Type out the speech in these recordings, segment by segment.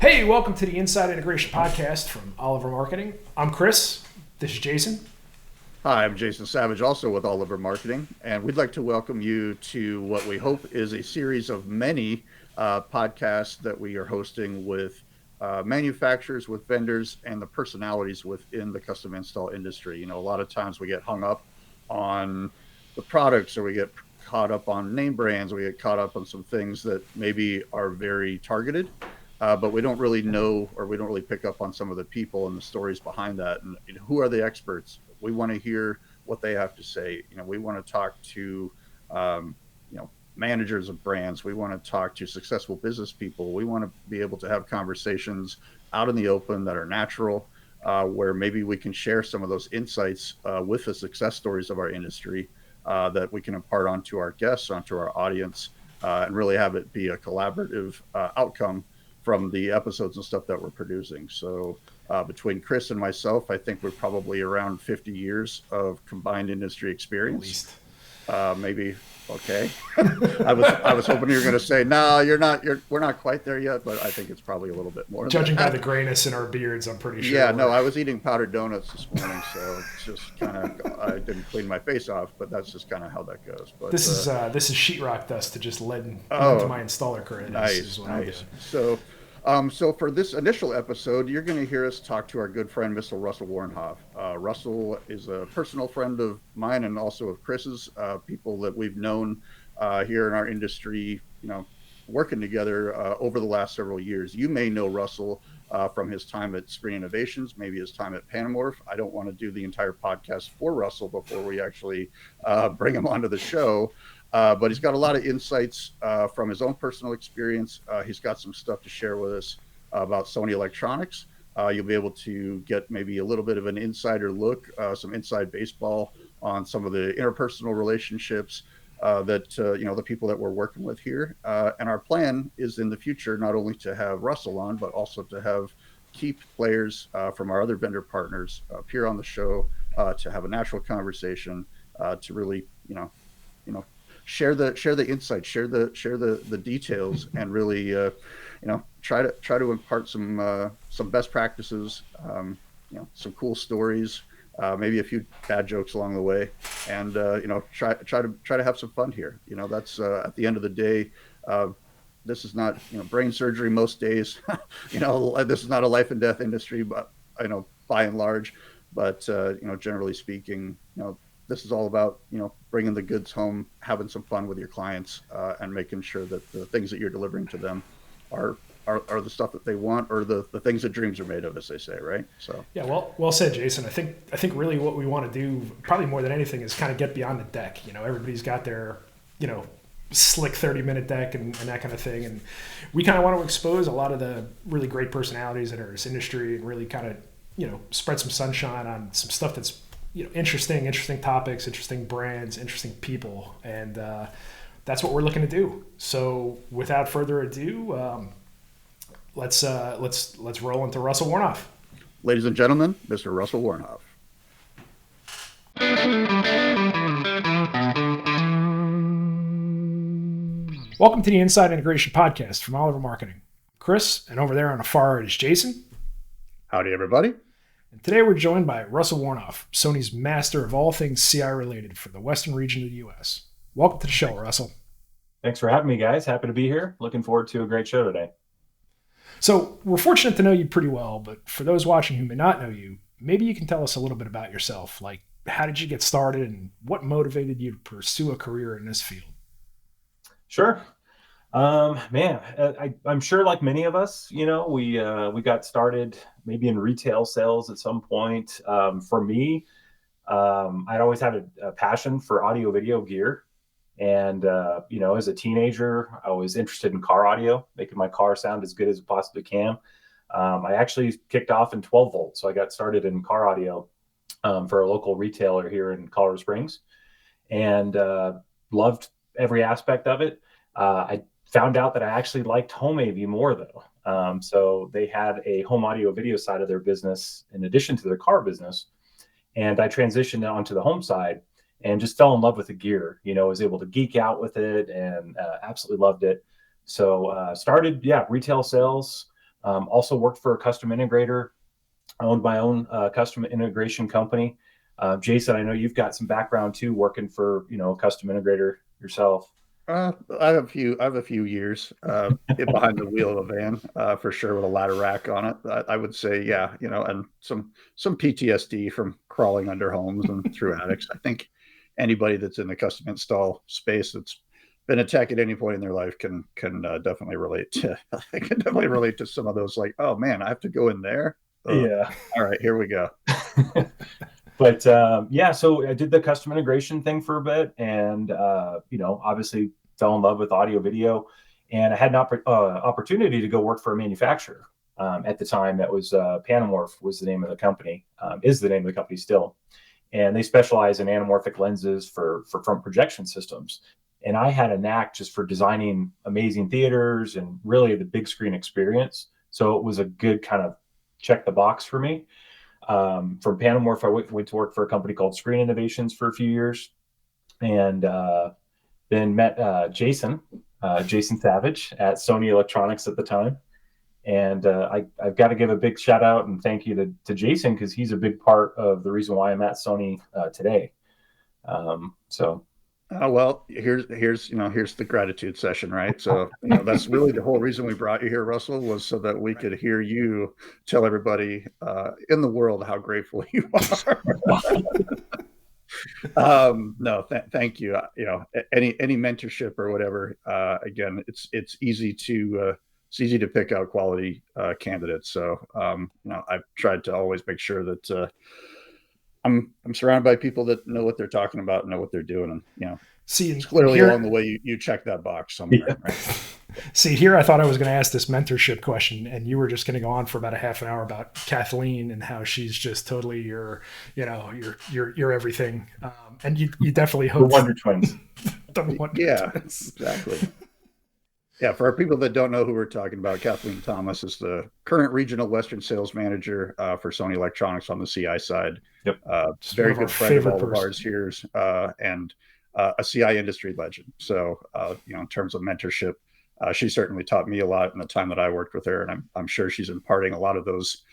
Hey, welcome to the Inside Integration Podcast from Oliver Marketing. I'm Chris. This is Jason. Hi, I'm Jason Savage, also with Oliver Marketing, and we'd like to welcome you to what we hope is a series of many podcasts that we are hosting with manufacturers, with vendors, and the personalities within the custom install industry. You know, a lot of times we get hung up on the products, or we get caught up on name brands, or we get caught up on some things that maybe are very targeted. But we don't really know, or we don't really pick up on some of the people and the stories behind that. And who are the experts? We want to hear what they have to say. You know, we want to talk to, managers of brands. We want to talk to successful business people. We want to be able to have conversations out in the open that are natural, where maybe we can share some of those insights with the success stories of our industry that we can impart onto our guests, onto our audience, and really have it be a collaborative outcome from the episodes and stuff that we're producing. So between Chris and myself, I think we're probably around 50 years of combined industry experience. Maybe. Okay. I was hoping you were going to say, no, we're not quite there yet, but I think it's probably a little bit more. Judging by the grayness in our beards, I'm pretty sure. Yeah, no, I was eating powdered donuts this morning, so it's just kind of, I didn't clean my face off, but that's just kind of how that goes. But this is sheetrock dust to just lead into my installer career. Nice. So for this initial episode, you're going to hear us talk to our good friend, Mr. Russell Warnhoff. Russell is a personal friend of mine and also of Chris's, people that we've known here in our industry, working together over the last several years. You may know Russell from his time at Screen Innovations, maybe his time at Panamorph. I don't want to do the entire podcast for Russell before we actually bring him onto the show. But he's got a lot of insights from his own personal experience. He's got some stuff to share with us about Sony electronics. You'll be able to get maybe a little bit of an insider look, some inside baseball on some of the interpersonal relationships that, the people that we're working with here. And our plan is in the future, not only to have Russell on, but also to have key players from our other vendor partners appear on the show to have a natural conversation, to really, share the insights, share the details, and really, try to impart some best practices, some cool stories, maybe a few bad jokes along the way, and try to have some fun here. That's at the end of the day. This is not brain surgery most days. This is not a life and death industry, but by and large. But generally speaking, this is all about, bringing the goods home, having some fun with your clients, and making sure that the things that you're delivering to them are the stuff that they want, or the things that dreams are made of, as they say, right? So yeah, well said, Jason. I think really what we want to do, probably more than anything, is kind of get beyond the deck. Everybody's got their, slick 30-minute deck and that kind of thing, and we kind of want to expose a lot of the really great personalities that are in this industry, and really kind of spread some sunshine on some stuff that's interesting topics, interesting brands, interesting people, and that's what we're looking to do. So, without further ado, let's roll into Russell Warnhoff. Ladies and gentlemen, Mr. Russell Warnhoff. Welcome to the Inside Integration Podcast from Oliver Marketing. Chris, and over there on the far right is Jason. Howdy, everybody. And today we're joined by Russell Warnhoff, Sony's master of all things CI related for the Western region of the U.S. Welcome to the show, Russell. Thanks for having me, guys. Happy to be here. Looking forward to a great show today. So we're fortunate to know you pretty well, but for those watching who may not know you, maybe you can tell us a little bit about yourself. Like, how did you get started, and what motivated you to pursue a career in this field? Sure. I'm sure, like many of us, we got started maybe in retail sales at some point. For me, I'd always had a passion for audio video gear. And, as a teenager, I was interested in car audio, making my car sound as good as it possibly can. I actually kicked off in 12 volts. So I got started in car audio for a local retailer here in Colorado Springs, and loved every aspect of it. I found out that I actually liked home AV more, though. So they had a home audio video side of their business in addition to their car business. And I transitioned onto the home side and just fell in love with the gear. Was able to geek out with it and absolutely loved it. So started, retail sales, Also worked for a custom integrator. I owned my own custom integration company. Jason, I know you've got some background too, working for a custom integrator yourself. I have a few years behind the wheel of a van, for sure, with a ladder rack on it. I would say, yeah, and some PTSD from crawling under homes and through attics. I think anybody that's in the custom install space that's been a tech at any point in their life can definitely relate to. I can definitely relate to some of those. Like, oh man, I have to go in there. Yeah. All right, here we go. But so I did the custom integration thing for a bit, and obviously fell in love with audio video, and I had an opportunity to go work for a manufacturer. At the time, that was Panamorph was the name of the company, is the name of the company still, and they specialize in anamorphic lenses for front projection systems. And I had a knack just for designing amazing theaters and really the big screen experience. So it was a good kind of check the box for me. From Panamorph, I went to work for a company called Screen Innovations for a few years, and then met Jason Savage at Sony Electronics at the time. And I've got to give a big shout out and thank you to Jason, because he's a big part of the reason why I'm at Sony today. Well, here's the gratitude session, right? So that's really the whole reason we brought you here, Russell, was so that we could hear you tell everybody in the world how grateful you are. Thank you. Any mentorship or whatever. Again, it's easy to pick out quality candidates. So I've tried to always make sure that I'm surrounded by people that know what they're talking about and know what they're doing, and see, it's clearly along the way you check that box somewhere. Yeah. Right? See, here I thought I was going to ask this mentorship question, and you were just going to go on for about a half an hour about Kathleen and how she's just totally your everything, and you definitely hope the Wonder Twins. Yeah, exactly. Yeah, for our people that don't know who we're talking about, Kathleen Thomas is the current regional Western sales manager for Sony Electronics on the CI side. Yep. Very good friend of all of ours here, and a CI industry legend. So, in terms of mentorship, she certainly taught me a lot in the time that I worked with her, and I'm sure she's imparting a lot of those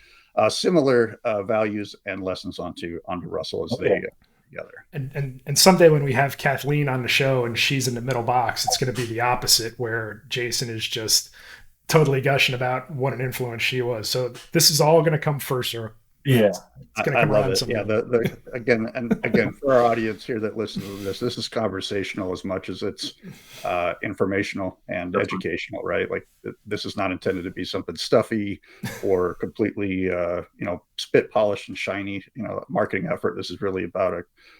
similar values and lessons onto Russell as they together. And someday when we have Kathleen on the show and she's in the middle box, it's going to be the opposite, where Jason is just totally gushing about what an influence she was. So this is all going to come first, or yeah, it's going to come I love around it. someday. Yeah, again for our audience here that listens to this is conversational as much as it's informational and educational, right? Like this is not intended to be something stuffy or completely spit polished and shiny marketing effort. This is really about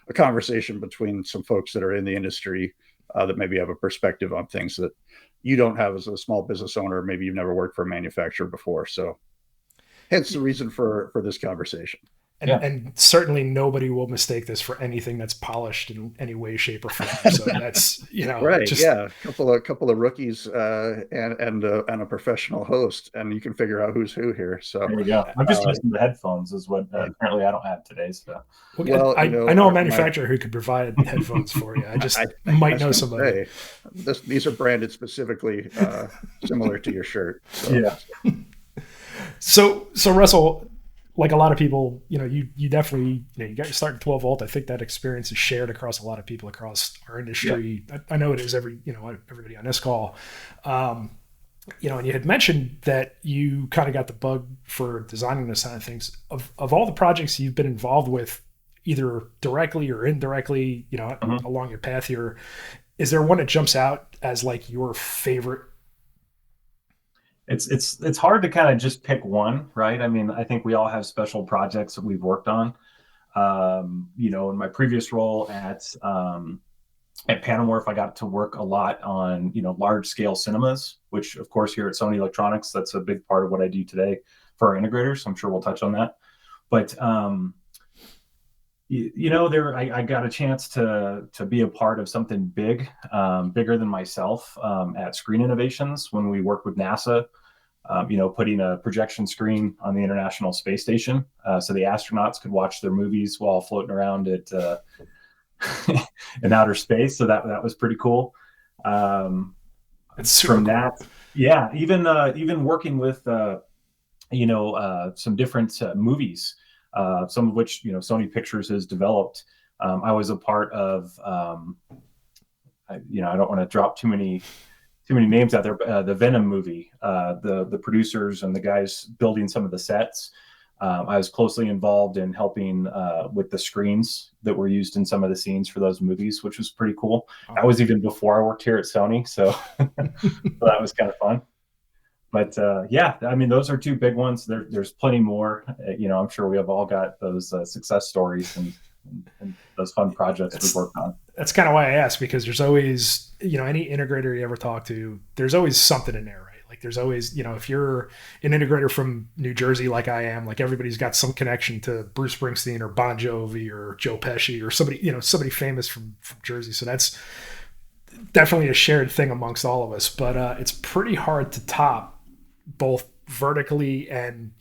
a conversation between some folks that are in the industry that maybe have a perspective on things that you don't have as a small business owner. Maybe you've never worked for a manufacturer before, so hence the reason for this conversation. And certainly nobody will mistake this for anything that's polished in any way, shape, or form. So that's right. A couple of rookies and a professional host, and you can figure out who's who here. So there you go. I'm just using the headphones, is what apparently I don't have today. So I know a manufacturer who could provide headphones for you. I might know somebody. These are branded specifically similar to your shirt. So. Yeah. So Russell, like a lot of people, you definitely, you got your start in 12 volt. I think that experience is shared across a lot of people across our industry. Yeah. I know it is everybody on this call. And you had mentioned that you kind of got the bug for designing this kind of things. Of all the projects you've been involved with, either directly or indirectly, along your path here, is there one that jumps out as like your favorite? It's hard to kind of just pick one, right? I mean, I think we all have special projects that we've worked on. In my previous role at Panamorph, I got to work a lot on, large scale cinemas, which of course here at Sony Electronics, that's a big part of what I do today for our integrators. I'm sure we'll touch on that. But, I got a chance to be a part of something big, bigger than myself at Screen Innovations when we worked with NASA, putting a projection screen on the International Space Station so the astronauts could watch their movies while floating around at in outer space. So that was pretty cool. It's super cool. That, yeah, even working with some different movies, some of which, Sony Pictures has developed. I was a part of, I don't want to drop too many names out there, but the Venom movie, the producers and the guys building some of the sets. I was closely involved in helping with the screens that were used in some of the scenes for those movies, which was pretty cool. Oh. That was even before I worked here at Sony, so, so that was kind of fun. But yeah, I mean, those are two big ones. There's plenty more. I'm sure we have all got those success stories and those fun projects we've worked on. That's kind of why I asked, because there's always, any integrator you ever talk to, there's always something in there, right? Like there's always, if you're an integrator from New Jersey, like I am, like everybody's got some connection to Bruce Springsteen or Bon Jovi or Joe Pesci or somebody famous from Jersey. So that's definitely a shared thing amongst all of us, but it's pretty hard to top both vertically and,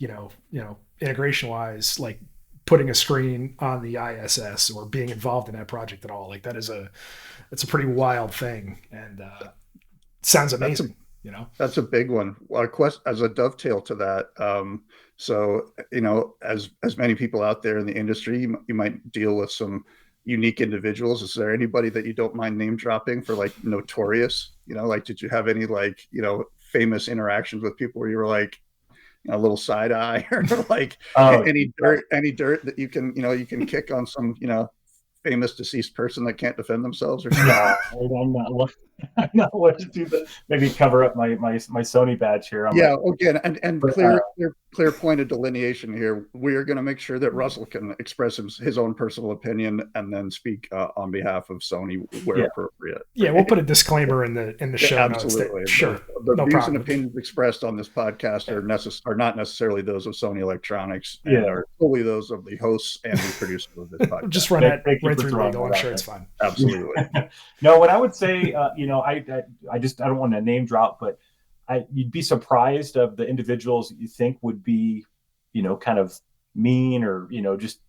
integration wise, like putting a screen on the ISS or being involved in that project at all. Like that's a pretty wild thing, and sounds amazing. That's a big one. As a dovetail to that, so as many people out there in the industry, you might deal with some unique individuals. Is there anybody that you don't mind name dropping for, like, notorious? Like, did you have any, like, famous interactions with people where you were like a little side eye, or like any dirt that you can kick on some famous deceased person that can't defend themselves? Or yeah, I'm not what to do, but maybe cover up my Sony badge here. Again, and clear point of delineation here. We are going to make sure that Russell can express his own personal opinion and then speak on behalf of Sony where appropriate. Yeah, we'll put a disclaimer in the show notes. Absolutely. Sure. The views and opinions expressed on this podcast are not necessarily those of Sony Electronics, and are solely those of the hosts and the producer of this podcast. Just run through legal. I'm sure it's fine. Absolutely. No, what I would say, I don't want to name drop, but you'd be surprised of the individuals that you think would be, kind of mean or, just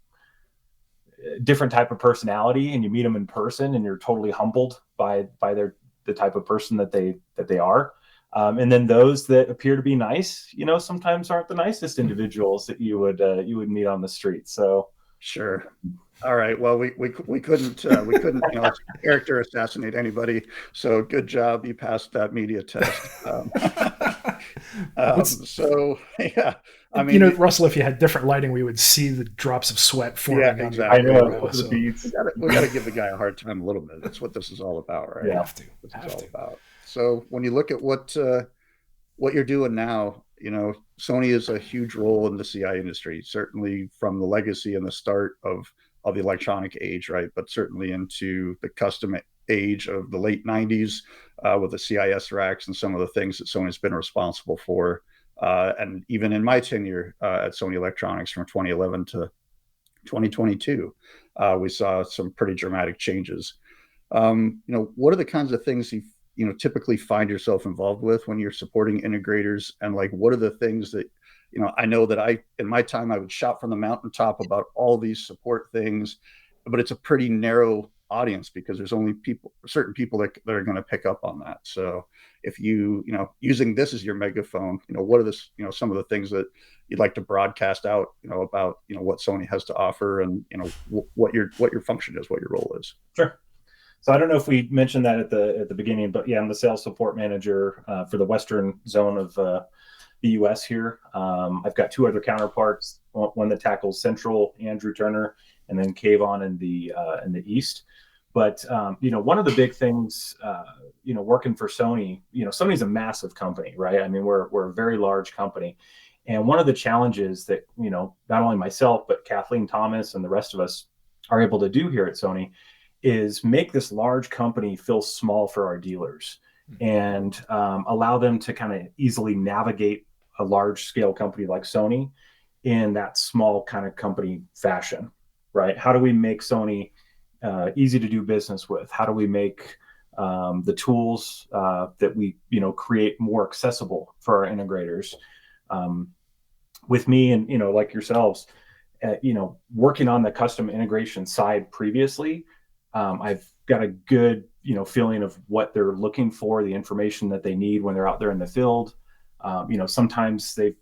different type of personality, and you meet them in person and you're totally humbled by the type of person that they are. And then those that appear to be nice, sometimes aren't the nicest individuals that you would meet on the street. So sure. All right. Well, we couldn't character assassinate anybody. So good job. You passed that media test. So yeah, I mean, Russell, if you had different lighting, we would see the drops of sweat forming. Yeah, exactly. I know. So. We got to give the guy a hard time a little bit. That's what this is all about, right? Yeah, have to. About. So when you look at what you're doing now, Sony is a huge role in the CI industry, certainly from the legacy and the start of the electronic age, right? But certainly into the custom age of the late 90s with the CIS racks and some of the things that Sony's been responsible for. And even in my tenure at Sony Electronics from 2011 to 2022, we saw some pretty dramatic changes. What are the kinds of things you typically find yourself involved with when you're supporting integrators, and like what are the things that I know that in my time I would shout from the mountaintop about all these support things, but it's a pretty narrow audience because there's only certain people that are going to pick up on that. So if using this as your megaphone, what are some of the things that you'd like to broadcast out, about what Sony has to offer, and what your function is, what your role is. Sure. So I don't know if we mentioned that at the beginning, but yeah, I'm the sales support manager for the Western zone of the U.S. here. I've got two other counterparts, one that tackles Central, Andrew Turner, and then Kayvon in the East. But one of the big things, working for Sony, Sony's a massive company, right? I mean, we're a very large company, and one of the challenges that not only myself but Kathleen Thomas and the rest of us are able to do here at Sony is make this large company feel small for our dealers, and allow them to kind of easily navigate a large scale company like Sony in that small kind of company fashion, right? How do we make Sony easy to do business with? How do we make the tools that we create more accessible for our integrators? With me and like yourselves, working on the custom integration side previously, I've got a good feeling of what they're looking for, the information that they need when they're out there in the field. Sometimes they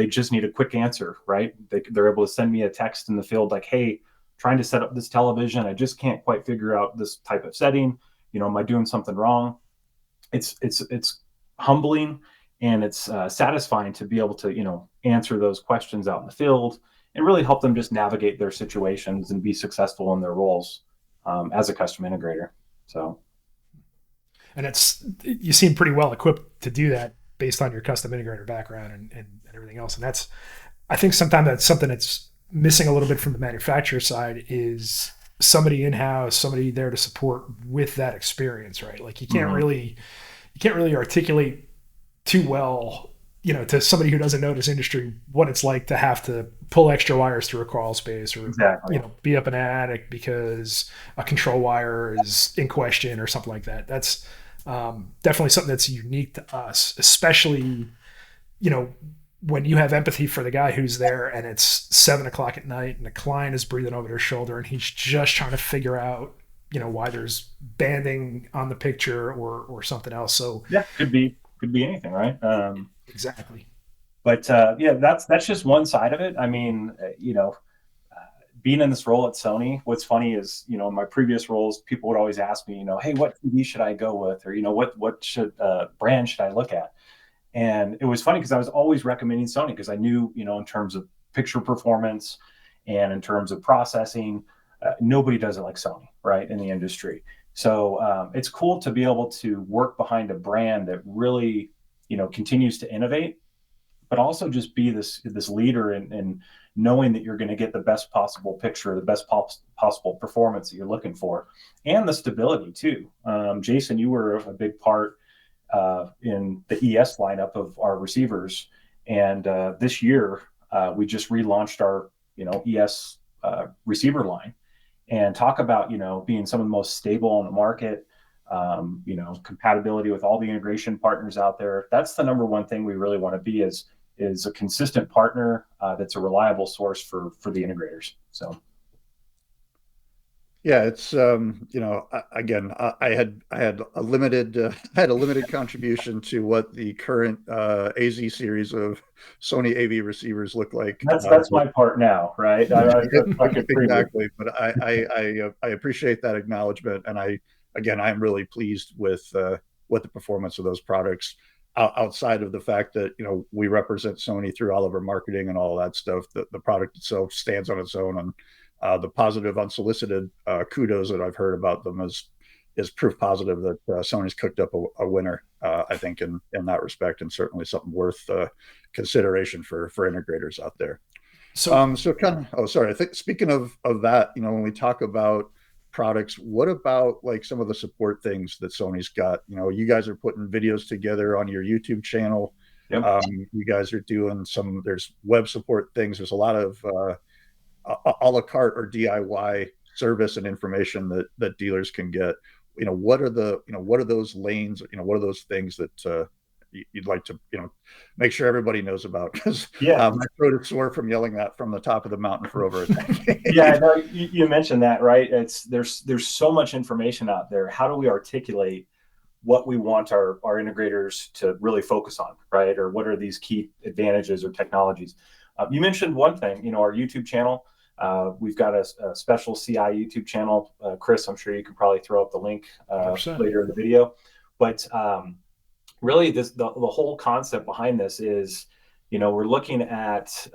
just need a quick answer, right? They're able to send me a text in the field like, hey, trying to set up this television, I just can't quite figure out this type of setting. Am I doing something wrong? It's humbling, and it's satisfying to be able to answer those questions out in the field and really help them just navigate their situations and be successful in their roles as a custom integrator. So, and you seem pretty well equipped to do that based on your custom integrator background and everything else. And I think sometimes that's something that's missing a little bit from the manufacturer side, is somebody in-house, somebody there to support with that experience, right? Like you can't really articulate too well, to somebody who doesn't know this industry, what it's like to have to pull extra wires through a crawl space, or exactly. Be up an attic because a control wire is in question or something like that. That's definitely something that's unique to us, especially when you have empathy for the guy who's there and it's 7:00 at night and the client is breathing over their shoulder and he's just trying to figure out why there's banding on the picture or something else. So yeah, could be anything, right? Exactly. But that's just one side of it. I mean, being in this role at Sony, what's funny is, in my previous roles, people would always ask me, hey, what TV should I go with? Or, what should brand should I look at? And it was funny because I was always recommending Sony because I knew, in terms of picture performance and in terms of processing, nobody does it like Sony, right, in the industry. So it's cool to be able to work behind a brand that really, continues to innovate, but also just be this leader in knowing that you're going to get the best possible picture, the best possible performance that you're looking for, and the stability too. Jason, you were a big part in the ES lineup of our receivers, and this year we just relaunched our ES receiver line, and talk about being some of the most stable on the market. Compatibility with all the integration partners out there. That's the number one thing we really want to be, is a consistent partner that's a reliable source for the integrators. So yeah, it's again, I had a limited contribution to what the current AZ series of Sony AV receivers look like. That's my part now, right? I could exactly, but I appreciate that acknowledgement, and I'm really pleased with what the performance of those products, outside of the fact that we represent Sony through all of our marketing and all that stuff. The product itself stands on its own, and the positive unsolicited kudos that I've heard about them is proof positive that Sony's cooked up a winner, I think, in that respect, and certainly something worth consideration for integrators out there. So I think, speaking of that, when we talk about products, what about like some of the support things that Sony's got? You guys are putting videos together on your YouTube channel. Yep. You guys are doing there's web support things. There's a lot of a la carte or DIY service and information that dealers can get. What are those lanes? What are those things that you'd like to make sure everybody knows about? Because my throat is sore from yelling that from the top of the mountain for over a decade. Yeah, no, you mentioned that, right? There's so much information out there. How do we articulate what we want our integrators to really focus on, right? Or what are these key advantages or technologies? You mentioned one thing, our YouTube channel. We've got a special CI YouTube channel. Chris, I'm sure you could probably throw up the link later in the video. But really, the whole concept behind this is, we're looking at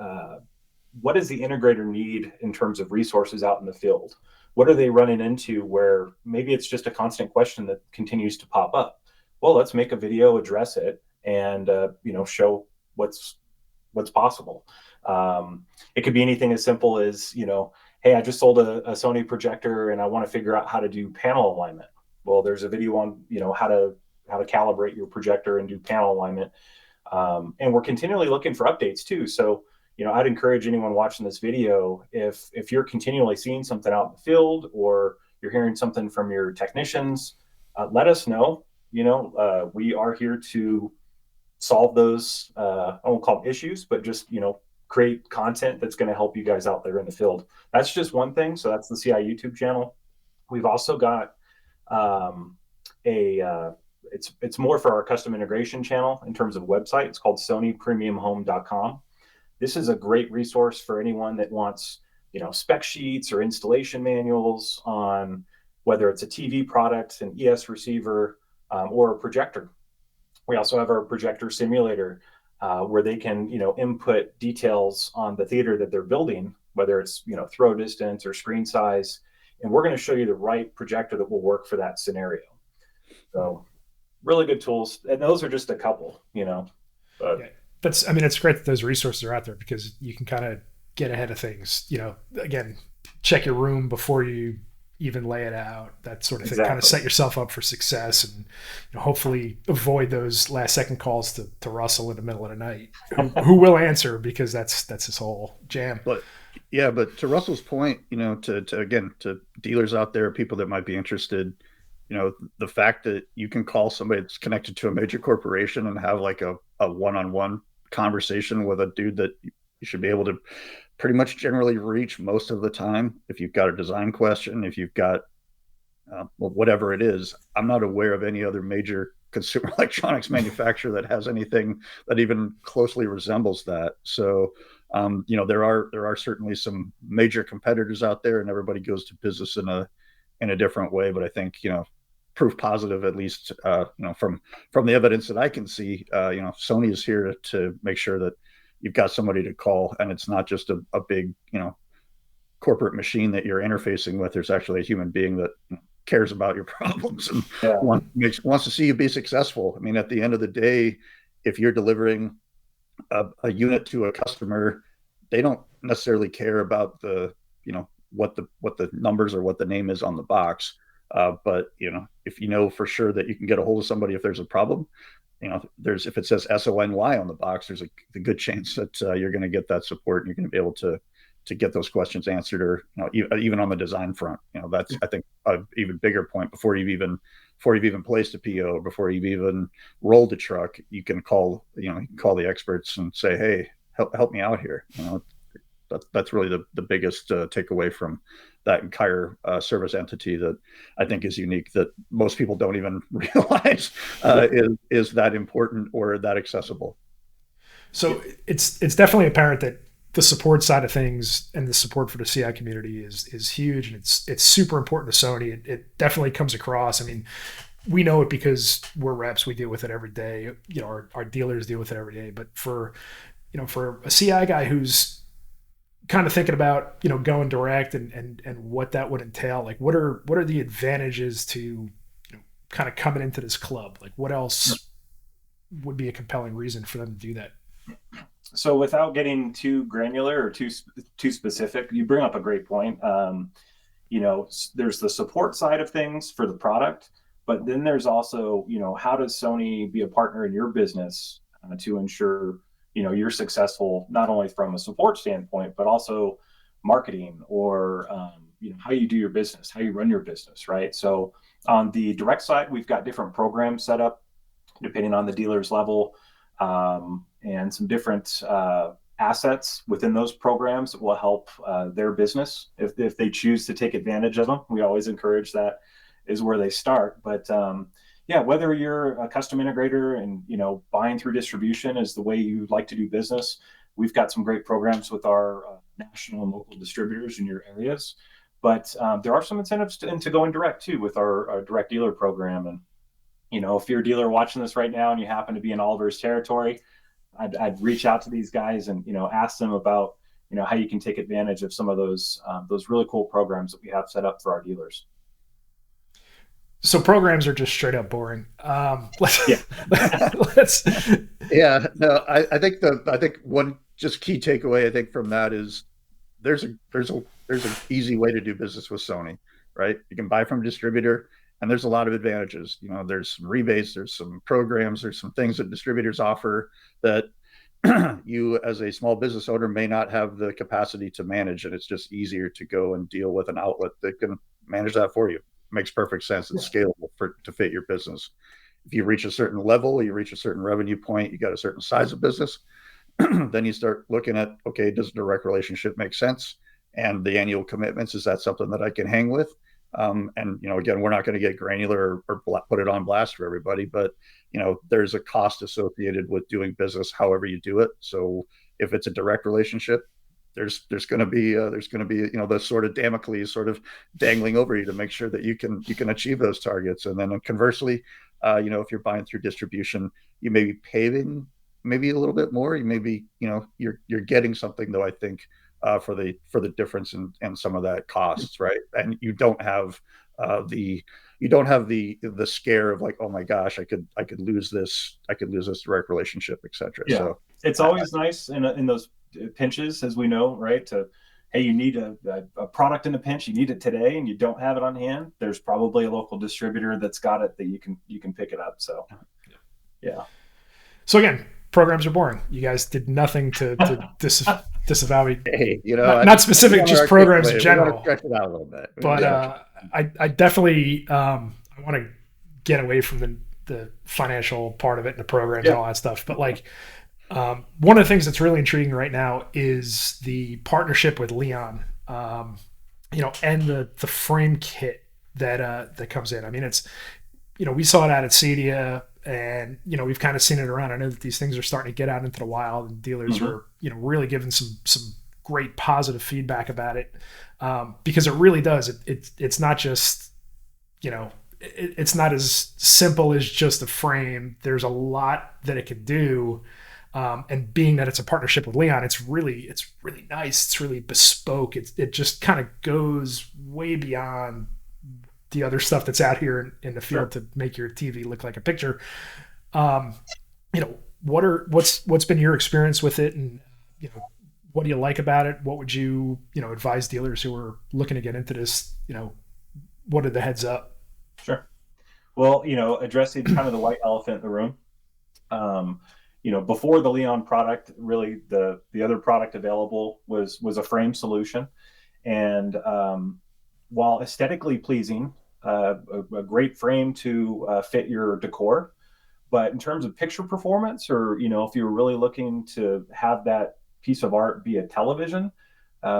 what does the integrator need in terms of resources out in the field? What are they running into where maybe it's just a constant question that continues to pop up? Well, let's make a video, address it, and show what's possible. It could be anything as simple as, hey, I just sold a Sony projector and I want to figure out how to do panel alignment. Well, there's a video on, how to calibrate your projector and do panel alignment. And we're continually looking for updates too. So, I'd encourage anyone watching this video, if you're continually seeing something out in the field or you're hearing something from your technicians, let us know. We are here to solve those, I won't call them issues, but just, create content that's going to help you guys out there in the field. That's just one thing. So that's the CI YouTube channel. We've also got a It's more for our custom integration channel in terms of website. It's called SonyPremiumHome.com. This is a great resource for anyone that wants, spec sheets or installation manuals on whether it's a TV product, an ES receiver, or a projector. We also have our projector simulator where they can, input details on the theater that they're building, whether it's, throw distance or screen size. And we're going to show you the right projector that will work for that scenario. So really good tools. And those are just a couple, but. Yeah. It's great that those resources are out there because you can kind of get ahead of things, again, check your room before you even lay it out, that sort of thing. Exactly. Kind of set yourself up for success and hopefully avoid those last second calls to Russell in the middle of the night, who will answer because that's his whole jam. But to Russell's point, to dealers out there, people that might be interested, the fact that you can call somebody that's connected to a major corporation and have like a one-on-one conversation with a dude that you should be able to pretty much generally reach most of the time. If you've got a design question, if you've got whatever it is, I'm not aware of any other major consumer electronics manufacturer that has anything that even closely resembles that. So, there are certainly some major competitors out there, and everybody goes to business in a different way. But I think, proof positive, at least, from the evidence that I can see, Sony is here to make sure that you've got somebody to call, and it's not just a big, corporate machine that you're interfacing with. There's actually a human being that cares about your problems and wants to see you be successful. I mean, at the end of the day, if you're delivering a unit to a customer, they don't necessarily care about the, what the numbers or what the name is on the box. But if you know for sure that you can get a hold of somebody if there's a problem, if it says SONY on the box, there's a good chance that you're going to get that support and you're going to be able to get those questions answered, or even on the design front. That's, I think, an even bigger point. Before you've even placed a PO, before you've even rolled a truck, you can call the experts and say, hey, help me out here. That's really the biggest takeaway from that entire service entity that I think is unique, that most people don't even realize is that important or that accessible. So it's definitely apparent that the support side of things and the support for the CI community is huge, and it's super important to Sony. It definitely comes across. I mean, we know it because we're reps. We deal with it every day. Our dealers deal with it every day. But for a CI guy who's kind of thinking about going direct and what that would entail, like what are the advantages to kind of coming into this club? Like what else would be a compelling reason for them to do that? So without getting too granular or too specific, you bring up a great point. There's the support side of things for the product, but then there's also, how does Sony be a partner in your business to ensure, you're successful, not only from a support standpoint, but also marketing or, how you do your business, how you run your business, right? So on the direct side, we've got different programs set up depending on the dealer's level, and some different assets within those programs that will help their business if they choose to take advantage of them. We always encourage that is where they start. But whether you're a custom integrator and buying through distribution is the way you like to do business, we've got some great programs with our national and local distributors in your areas. But there are some incentives to going direct too with our direct dealer program. And if you're a dealer watching this right now and you happen to be in Oliver's territory, I'd reach out to these guys and ask them about how you can take advantage of some of those really cool programs that we have set up for our dealers. So programs are just straight up boring. I think one just key takeaway I think from that is there's an easy way to do business with Sony, right? You can buy from a distributor, and there's a lot of advantages. There's some rebates, there's some programs, there's some things that distributors offer that you as a small business owner may not have the capacity to manage, and it's just easier to go and deal with an outlet that can manage that for you. Makes perfect sense. It's scalable to fit your business. If you reach a certain level, you reach a certain revenue point, you got a certain size of business, then you start looking at, okay, does the direct relationship make sense? And the annual commitments, is that something that I can hang with? And again, we're not going to get granular or put it on blast for everybody, but there's a cost associated with doing business however you do it. So if it's a direct relationship, there's going to be the sort of Damocles sort of dangling over you to make sure that you can achieve those targets. And then conversely, if you're buying through distribution, you may be paying maybe a little bit more. You may be you're getting something, though, I think, for the difference in some of that costs, right? And you don't have the scare of like, oh my gosh, I could lose this direct relationship, etc. Yeah. So it's always nice in those pinches, as we know, right? Hey, you need a product in a pinch, you need it today, and you don't have it on hand. There's probably a local distributor that's got it that you can pick it up. So, yeah. So again, programs are boring. You guys did nothing to disavow me. Hey, not specific, just programs in general. Stretch it out a little bit. But I definitely I want to get away from the financial part of it and the programs and all that stuff. But like, one of the things that's really intriguing right now is the partnership with Leon, and the frame kit that comes in. I mean, it's, we saw it out at CEDIA, and we've kind of seen it around. I know that these things are starting to get out into the wild, and dealers are really giving some great positive feedback about it, because it really does. It's not just it's not as simple as just a frame. There's a lot that it can do. And being that it's a partnership with Leon, it's really nice. It's really bespoke. It just kind of goes way beyond the other stuff that's out here in the field to make your TV look like a picture. What's been your experience with it, and what do you like about it? What would you advise dealers who are looking to get into this? What are the heads up? Sure. Well, addressing kind of the white elephant in the room. Before the Leon product, really the other product available was a frame solution. And while aesthetically pleasing, a great frame to fit your decor, but in terms of picture performance, or, if you were really looking to have that piece of art be a television,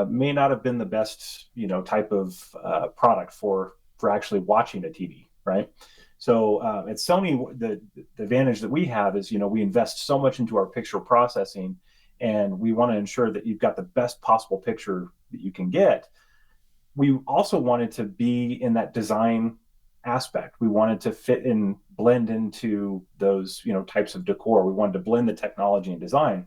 may not have been the best, type of product for actually watching a TV, right? So at Sony, the advantage that we have is, we invest so much into our picture processing, and we want to ensure that you've got the best possible picture that you can get. We also wanted to be in that design aspect. We wanted to fit and blend into those, types of decor. We wanted to blend the technology and design.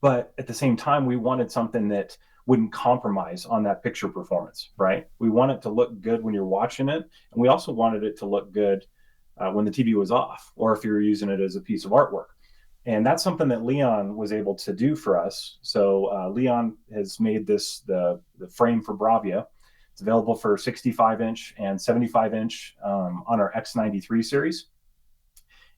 But at the same time, we wanted something that wouldn't compromise on that picture performance, right? We want it to look good when you're watching it. And we also wanted it to look good when the TV was off, or if you're using it as a piece of artwork. And that's something that Leon was able to do for us. So Leon has made this, the frame for Bravia. It's available for 65-inch and 75-inch on our X93 series,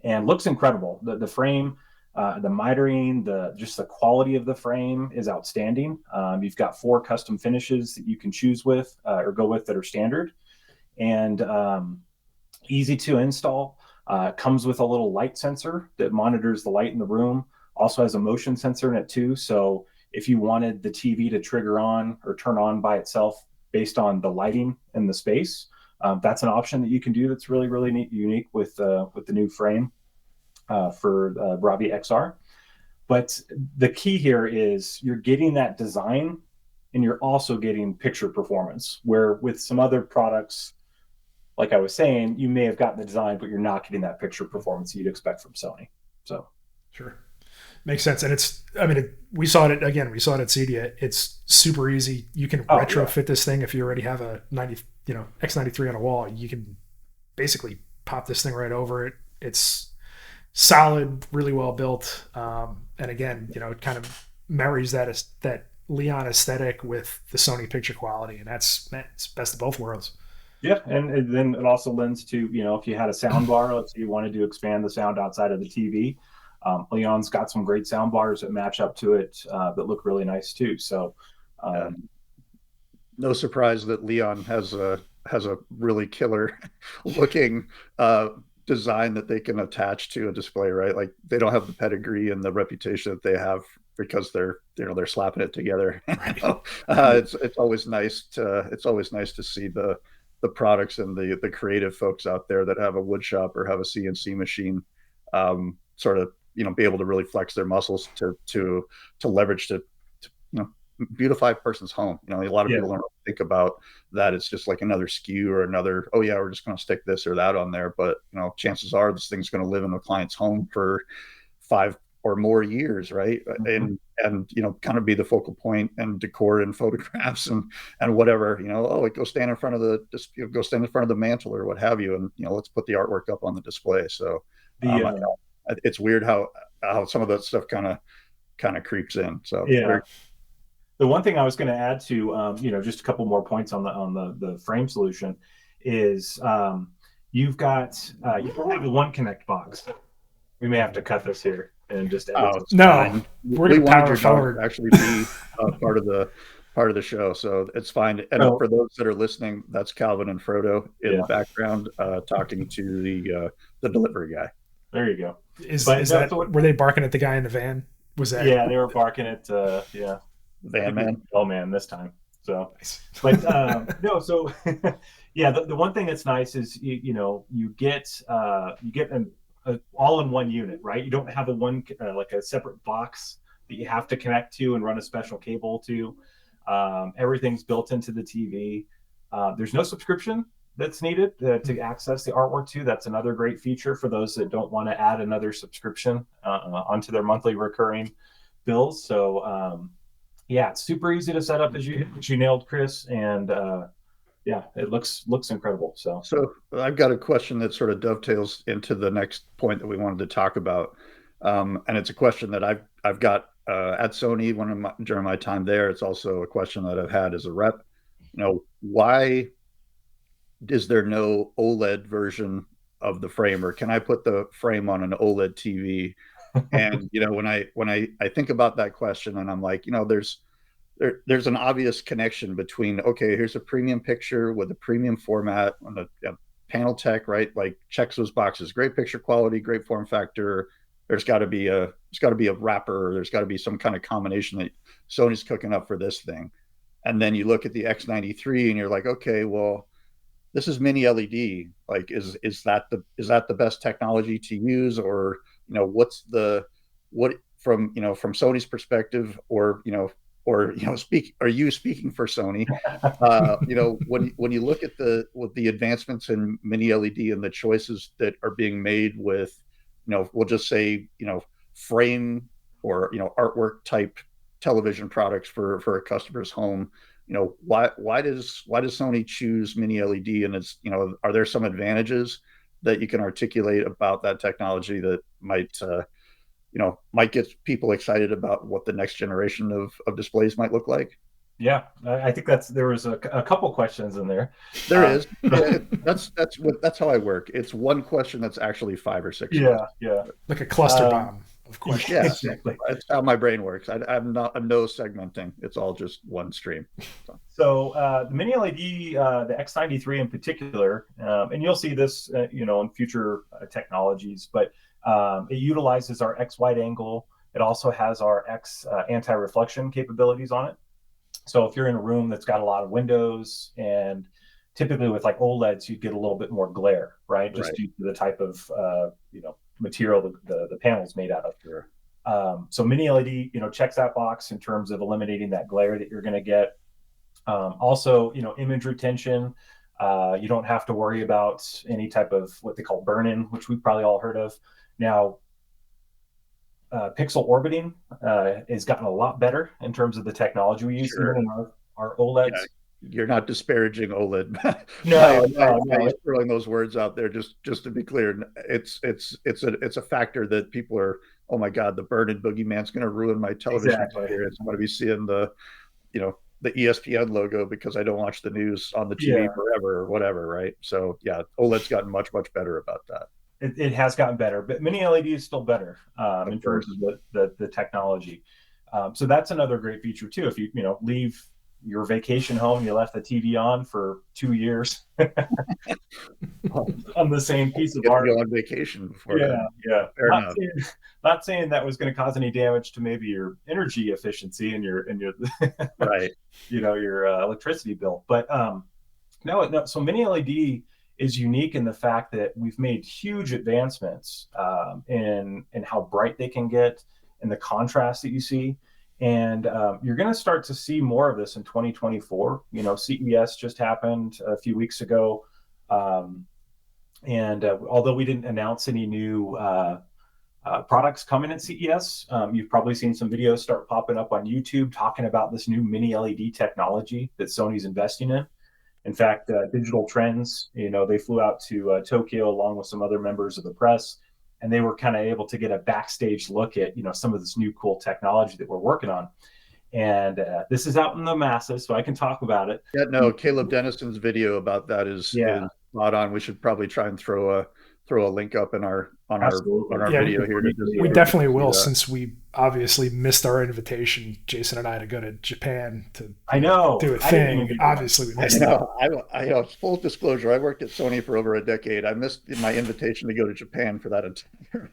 and looks incredible. The frame, the mitering, just the quality of the frame is outstanding. You've got 4 custom finishes that you can choose with or go with that are standard, and easy to install. Comes with a little light sensor that monitors the light in the room. Also has a motion sensor in it too. So if you wanted the TV to trigger on or turn on by itself based on the lighting in the space, that's an option that you can do. That's really, really neat, unique with the new frame for Bravia XR. But the key here is you're getting that design, and you're also getting picture performance, where with some other products, like I was saying, you may have gotten the design, but you're not getting that picture performance you'd expect from Sony. So, sure, makes sense. And we saw it at CEDIA. It's super easy. You can retrofit this thing if you already have a X93 on a wall. You can basically pop this thing right over it. It's solid, really well built, and again, it kind of marries that Leon aesthetic with the Sony picture quality, and it's best of both worlds. Yeah, and then it also lends to, if you had a sound bar, let's say you wanted to expand the sound outside of the TV, Leon's got some great sound bars that match up to it that look really nice too. So, no surprise that Leon has a really killer looking design that they can attach to a display, right? Like, they don't have the pedigree and the reputation that they have because they're slapping it together. It's always nice to see the the products and the creative folks out there that have a wood shop or have a CNC machine, sort of, be able to really flex their muscles to leverage to beautify a person's home. A lot of people don't think about that. It's just like another SKU or another, oh yeah, we're just going to stick this or that on there. But, chances are this thing's going to live in the client's home for 5 or more years, right? And kind of be the focal point and decor and photographs and whatever, go stand in front of the mantle or what have you, and let's put the artwork up on the display. So it's weird how some of that stuff kind of creeps in. So the one thing I was going to add to just a couple more points on the frame solution is you've got you have the One Connect box. We may have to cut this here and just edit no, we're going to power forward. Actually be part of the show, so it's fine. And for those that are listening, that's Calvin and Frodo in the background talking to the delivery guy. There you go. Were they barking at the guy in the van? Was that? Yeah, they were barking at Van man. Oh man, this time. So, but no, so the one thing that's nice is you get an all in one unit, right? You don't have a separate box that you have to connect to and run a special cable to. Everything's built into the TV. There's no subscription that's needed to access the artwork too. That's another great feature for those that don't want to add another subscription onto their monthly recurring bills. So it's super easy to set up, as you nailed, Chris, and it looks incredible. So I've got a question that sort of dovetails into the next point that we wanted to talk about, and it's a question that I've got at Sony during my time there. It's also a question that I've had as a rep. Why is there no OLED version of the frame, or can I put the frame on an OLED TV? And when I think about that question, and I'm like, there's an obvious connection between, okay, here's a premium picture with a premium format on the panel tech, right? Like checks those boxes, great picture quality, great form factor. There's got to be a wrapper, or there's got to be some kind of combination that Sony's cooking up for this thing. And then you look at the X93 and you're like, okay, well, this is mini LED. Like, is that the best technology to use, or what from Sony's perspective, or are you speaking for Sony? When you look at the advancements in mini LED and the choices that are being made with, we'll just say, frame or artwork type television products for a customer's home. Why does Sony choose mini LED? And are there some advantages that you can articulate about that technology that might get people excited about what the next generation of displays might look like? Yeah, I think there was a couple questions in there. There is. That's how I work. It's one question that's actually 5 or 6. Yeah. Like a cluster bomb of questions. Yeah, exactly. That's how my brain works. I'm no segmenting. It's all just one stream. So the mini LED, the X93 in particular, and you'll see this, in future technologies, but it utilizes our X wide angle. It also has our X anti-reflection capabilities on it. So if you're in a room that's got a lot of windows, and typically with like OLEDs, you get a little bit more glare, right? Just due to the type of material the panel's made out of. Sure. So mini LED, checks that box in terms of eliminating that glare that you're going to get. Also, image retention. You don't have to worry about any type of what they call burn-in, which we've probably all heard of. Now, pixel orbiting has gotten a lot better in terms of the technology we use. Sure. Even in our OLEDs. Yeah, you're not disparaging OLED. No, You're throwing those words out there just to be clear. It's a factor that people are, oh my God, the burn-in boogeyman's going to ruin my television experience. I'm going to be seeing the ESPN logo because I don't watch the news on the TV forever or whatever, right? So yeah, OLED's gotten much better about that. It has gotten better, but mini LED is still better in terms of the technology. So that's another great feature too. If you leave your vacation home, you left the TV on for 2 years on the same piece of art. Go on vacation before that. Yeah. Not saying that was going to cause any damage to maybe your energy efficiency and your right. your electricity bill, but No. So Mini LED is unique in the fact that we've made huge advancements in how bright they can get and the contrast that you see. And you're going to start to see more of this in 2024. CES just happened a few weeks ago. And although we didn't announce any new products coming at CES, you've probably seen some videos start popping up on YouTube talking about this new Mini LED technology that Sony's investing in. In fact, Digital Trends, they flew out to Tokyo along with some other members of the press, and they were kind of able to get a backstage look at, some of this new cool technology that we're working on. And this is out in the masses, so I can talk about it. Yeah, no, Caleb Dennison's video about that is spot on. We should probably try and throw a link up on our video here. We definitely will, since we obviously missed our invitation, Jason and I, to go to Japan to do a thing. Obviously, we missed it. I know. Full disclosure, I worked at Sony for over a decade. I missed my invitation to go to Japan for that entire.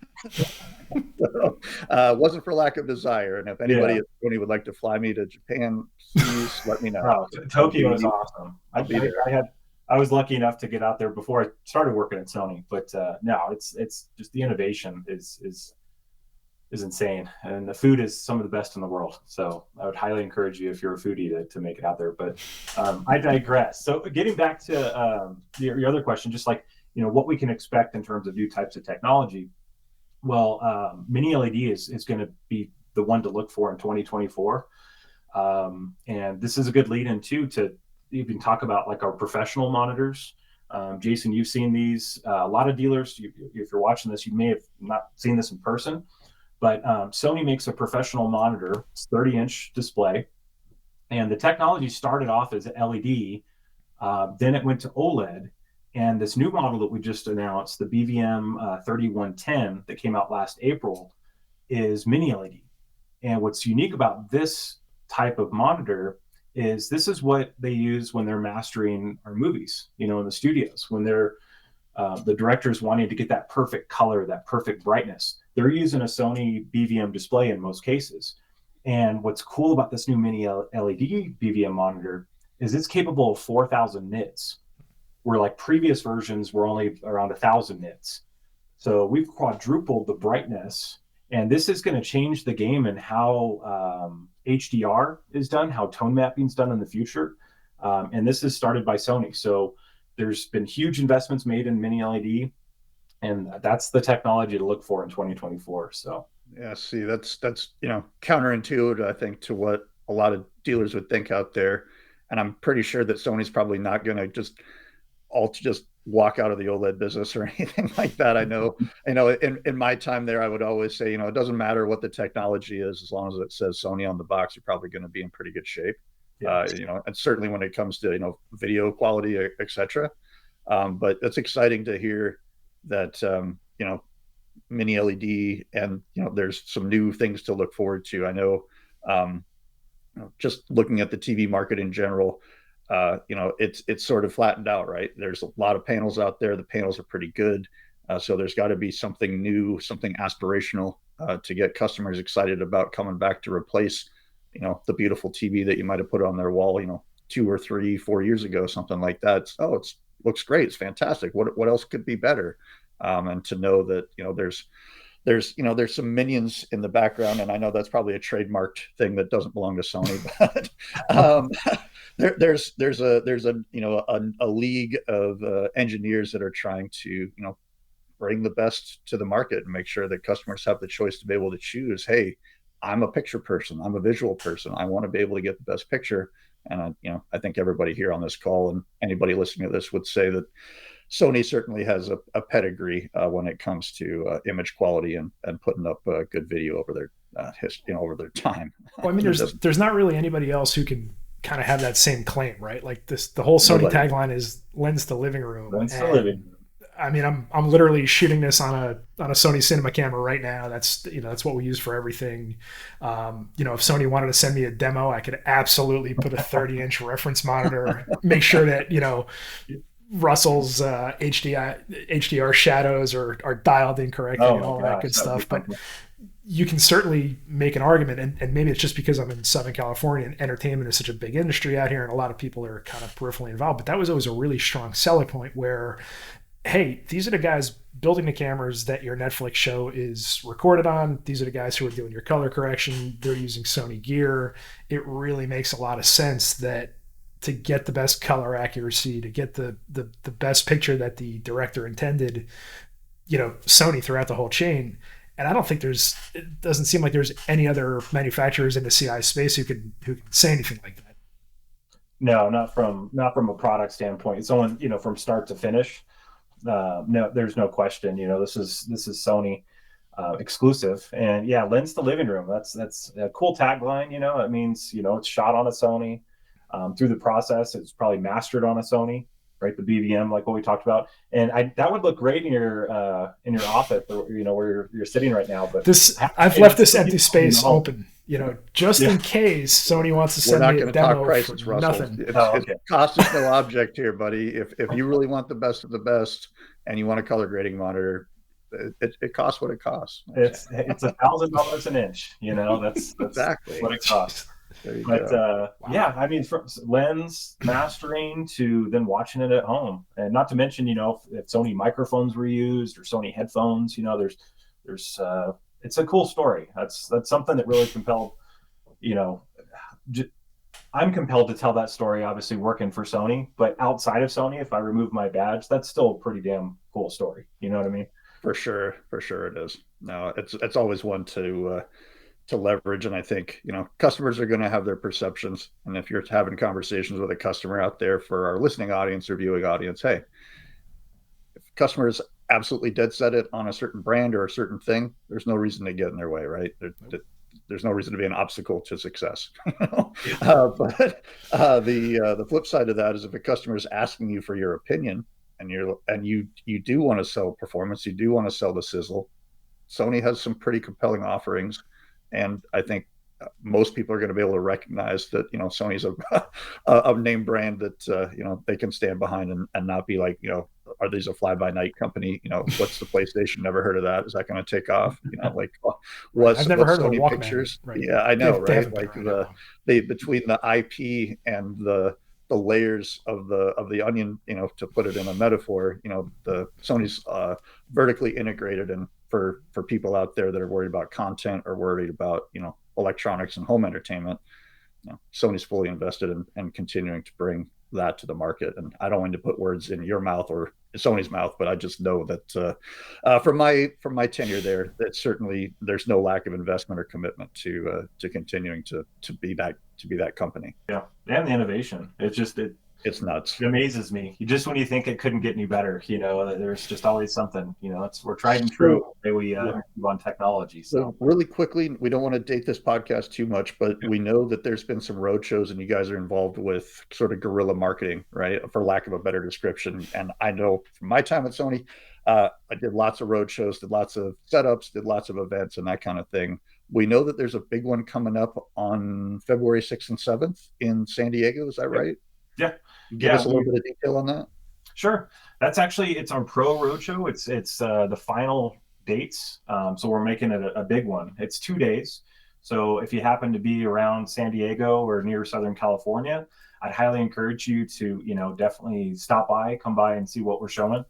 Wasn't for lack of desire. And if anybody at Sony would like to fly me to Japan, please let me know. Tokyo is awesome. I was lucky enough to get out there before I started working at Sony, but no, it's just the innovation is insane, and the food is some of the best in the world. So I would highly encourage you, if you're a foodie, to make it out there. But I digress. So getting back to your other question, just like what we can expect in terms of new types of technology. Well, Mini LED is going to be the one to look for in 2024, and this is a good lead-in too to even talk about like our professional monitors. Jason, you've seen these. A lot of dealers, if you're watching this, you may have not seen this in person, but Sony makes a professional monitor. It's 30-inch display, and the technology started off as LED. Then it went to OLED, and this new model that we just announced, the BVM 3110 that came out last April, is Mini LED. And what's unique about this type of monitor is this is what they use when they're mastering our movies, in the studios, when they're the directors wanting to get that perfect color, that perfect brightness. They're using a Sony BVM display in most cases. And what's cool about this new Mini LED BVM monitor is it's capable of 4,000 nits, where like previous versions were only around 1,000 nits. So we've quadrupled the brightness, and this is going to change the game in how HDR is done, how tone mapping is done in the future. And this is started by Sony. So there's been huge investments made in Mini LED, and that's the technology to look for in 2024. So yeah, see, that's counterintuitive, I think, to what a lot of dealers would think out there. And I'm pretty sure that Sony's probably not going to just walk out of the OLED business or anything like that. I know, in my time there, I would always say, it doesn't matter what the technology is, as long as it says Sony on the box, you're probably going to be in pretty good shape. Yes. And certainly when it comes to, video quality, et cetera. But it's exciting to hear that, Mini LED, and, there's some new things to look forward to. I know, just looking at the TV market in general, it's sort of flattened out, right? There's a lot of panels out there. The panels are pretty good. So there's got to be something new, something aspirational to get customers excited about coming back to replace, the beautiful TV that you might have put on their wall, 2 or 3, 4 years ago, something like that. It looks great. It's fantastic. What else could be better? And to know that, there's some minions in the background, and I know that's probably a trademarked thing that doesn't belong to Sony, but there's a league of engineers that are trying to bring the best to the market and make sure that customers have the choice to be able to choose. Hey, I'm a picture person. I'm a visual person. I want to be able to get the best picture. And I think everybody here on this call and anybody listening to this would say that Sony certainly has a pedigree when it comes to image quality and putting up good video over their history, over their time. Well, I mean, there's not really anybody else who can kind of have that same claim, right? Like the whole Sony tagline is "Lens to living room." Lens to living room. I mean, I'm literally shooting this on a Sony cinema camera right now. That's what we use for everything. If Sony wanted to send me a demo, I could absolutely put a 30-inch reference monitor, make sure that Russell's HDR shadows are dialed in correctly and all that good stuff. But you can certainly make an argument, and maybe it's just because I'm in Southern California and entertainment is such a big industry out here and a lot of people are kind of peripherally involved, but that was always a really strong selling point where, hey, these are the guys building the cameras that your Netflix show is recorded on. These are the guys who are doing your color correction. They're using Sony gear. It really makes a lot of sense that to get the best color accuracy, to get the best picture that the director intended, Sony throughout the whole chain. And I don't think it doesn't seem like there's any other manufacturers in the CI space who can say anything like that. No, not from a product standpoint. It's only, from start to finish. No, there's no question. This is Sony exclusive, and yeah, lens to living room. That's a cool tagline. It means it's shot on a Sony. Through the process, it's probably mastered on a Sony, right? The BVM, like what we talked about, and that would look great in your office, or where you're sitting right now. But I've left this empty space open, just in case Sony wants to send me a demo. Talk prices, for Russell. nothing. It's cost is no object here, buddy. If you really want the best of the best, and you want a color grading monitor, it costs what it costs. It's $1,000 an inch. That's exactly what it costs. But Wow. Yeah, I mean, from lens mastering to then watching it at home, and not to mention, if Sony microphones were used or Sony headphones, there's it's a cool story. That's something that really compelled, I'm compelled to tell that story, obviously working for Sony, but outside of Sony, if I remove my badge, that's still a pretty damn cool story. You know what I mean? For sure it is. No, it's always one to leverage, and I think customers are going to have their perceptions, and if you're having conversations with a customer out there, for our listening audience or viewing audience, hey, if customers absolutely dead set it on a certain brand or a certain thing, there's no reason to get in their way, right? There's no reason to be an obstacle to success. But the flip side of that is, if a customer is asking you for your opinion, and you do want to sell performance, you do want to sell the sizzle, Sony has some pretty compelling offerings. And I think most people are going to be able to recognize that, Sony's a name brand that, they can stand behind and not be like, are these a fly-by-night company? What's the PlayStation? Never heard of that. Is that going to take off? I've never heard Sony of a Walkman. Pictures? Right. Yeah, I know, They right? Like between the IP and the layers of the onion, to put it in a metaphor, the Sony's vertically integrated, and for people out there that are worried about content or worried about electronics and home entertainment, Sony's fully invested in continuing to bring that to the market. And I don't want to put words in your mouth or Sony's mouth, but I just know that from my tenure there, that certainly there's no lack of investment or commitment to continuing to be that company. Yeah, and the innovation. It's nuts. It amazes me. Just when you think it couldn't get any better, there's just always something. We're tried and true. We move on technology. So really quickly, we don't want to date this podcast too much, but we know that there's been some road shows, and you guys are involved with sort of guerrilla marketing, right? For lack of a better description. And I know from my time at Sony, I did lots of road shows, did lots of setups, did lots of events, and that kind of thing. We know that there's a big one coming up on February 6th and 7th in San Diego. Is that right? Yeah. Give us a little bit of detail on that. Sure. It's our Pro Roadshow. It's the final dates. So we're making it a big one. It's 2 days. So if you happen to be around San Diego or near Southern California, I'd highly encourage you to, definitely come by and see what we're showing.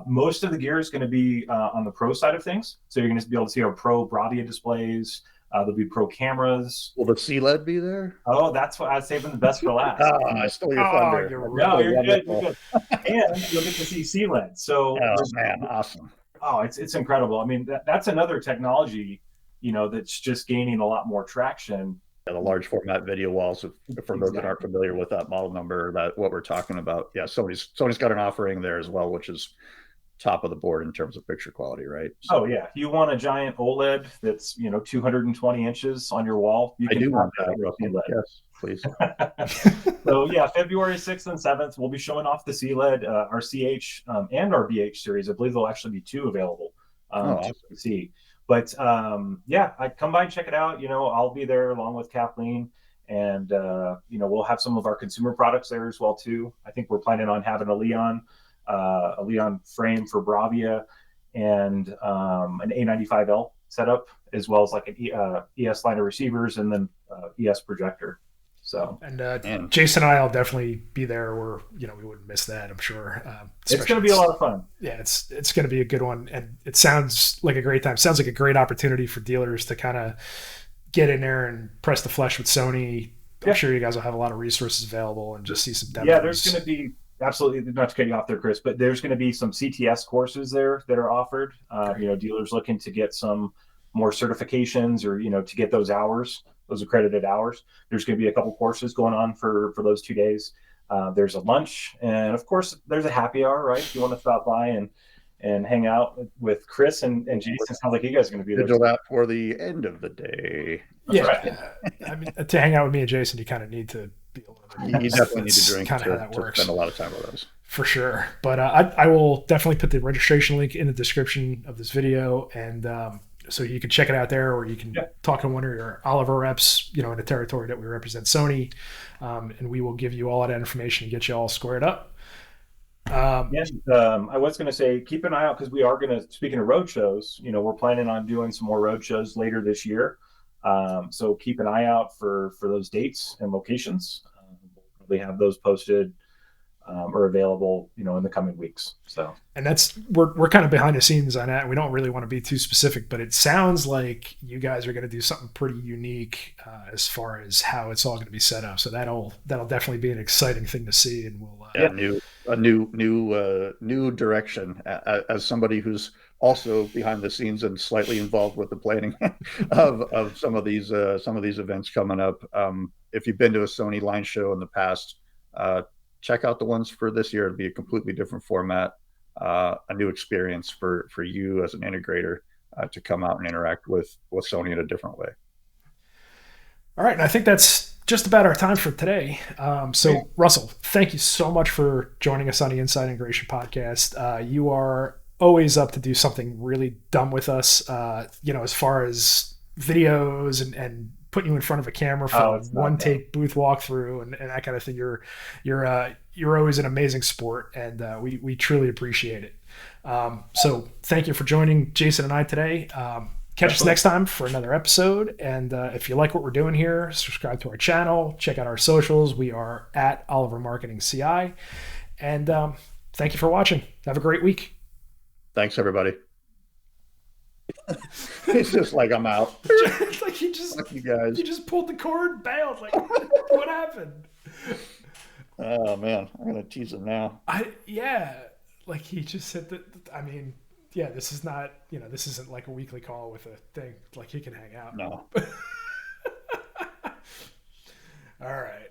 Most of the gear is going to be on the Pro side of things. So you're going to be able to see our Pro Bravia displays. There'll be Pro cameras. Will the CLED be there? Oh, that's what I was saving the best for last. I stole your thunder. You're good. And you'll get to see CLED. So, man, awesome. Oh, it's incredible. I mean, that's another technology, that's just gaining a lot more traction. Yeah, the large format video walls. For those that aren't familiar with that model number, what we're talking about. Yeah, Sony's got an offering there as well, which is top of the board in terms of picture quality, right? So, yeah, you want a giant OLED that's 220 inches on your wall. I do want that. Yes, please. So yeah, February 6th and 7th, we'll be showing off the CLED, our CH and our BH series. I believe there'll actually be 2 available to see. But I come by and check it out. I'll be there along with Kathleen, and we'll have some of our consumer products there as well too. I think we're planning on having a Leon frame for Bravia, and an A95L setup, as well as like an ES line of receivers and then ES projector. So, and Jason and I will definitely be there. We wouldn't miss that, I'm sure. It's going to be a lot of fun. Yeah, it's going to be a good one, and it sounds like a great time. Sounds like a great opportunity for dealers to kind of get in there and press the flesh with Sony. I'm sure you guys will have a lot of resources available and just see some demos. Yeah, there's going to be, absolutely, not to cut you off there, Chris, but there's going to be some CTS courses there that are offered. Dealers looking to get some more certifications or, to get those hours, those accredited hours. There's going to be a couple courses going on for those 2 days. There's a lunch, and of course there's a happy hour, right? If you want to stop by and hang out with Chris and Jason. Sounds like you guys are going to be there. Schedule that for the end of the day. That's right. I mean, to hang out with me and Jason, you kind of need to be a little bit. You definitely need to drink kind of how that works. Spend a lot of time with us. For sure. But I will definitely put the registration link in the description of this video, and so you can check it out there, or you can talk to one of your Oliver reps, in the territory that we represent, Sony, and we will give you all that information and get you all squared up. I was going to say, keep an eye out, because we are going to, speaking of road shows, we're planning on doing some more road shows later this year. So keep an eye out for those dates and locations. We'll probably have those posted or available, in the coming weeks. So, and we're kind of behind the scenes on that. We don't really want to be too specific, but it sounds like you guys are going to do something pretty unique as far as how it's all going to be set up. So that'll definitely be an exciting thing to see, and we'll a new direction. As somebody who's also behind the scenes and slightly involved with the planning of some of these events coming up. If you've been to a Sony line show in the past, check out the ones for this year. It'll be a completely different format, a new experience for you as an integrator to come out and interact with Sony in a different way. All right, and I think that's just about our time for today. Russell, thank you so much for joining us on the Inside Integration Podcast. You are always up to do something really dumb with us, as far as videos and putting you in front of a camera for one take booth walkthrough and that kind of thing. You're always an amazing sport, and we truly appreciate it. So thank you for joining Jason and I today. Catch us next time for another episode. And if you like what we're doing here, subscribe to our channel, check out our socials. We are at Oliver Marketing CI. And thank you for watching. Have a great week. Thanks, everybody. It's just like I'm out. Like fuck you guys. You just pulled the cord, bailed. Like what happened? Oh man, I'm gonna tease him now. Like he just hit the. I mean, this is not. This isn't like a weekly call with a thing. Like he can hang out. No. All right.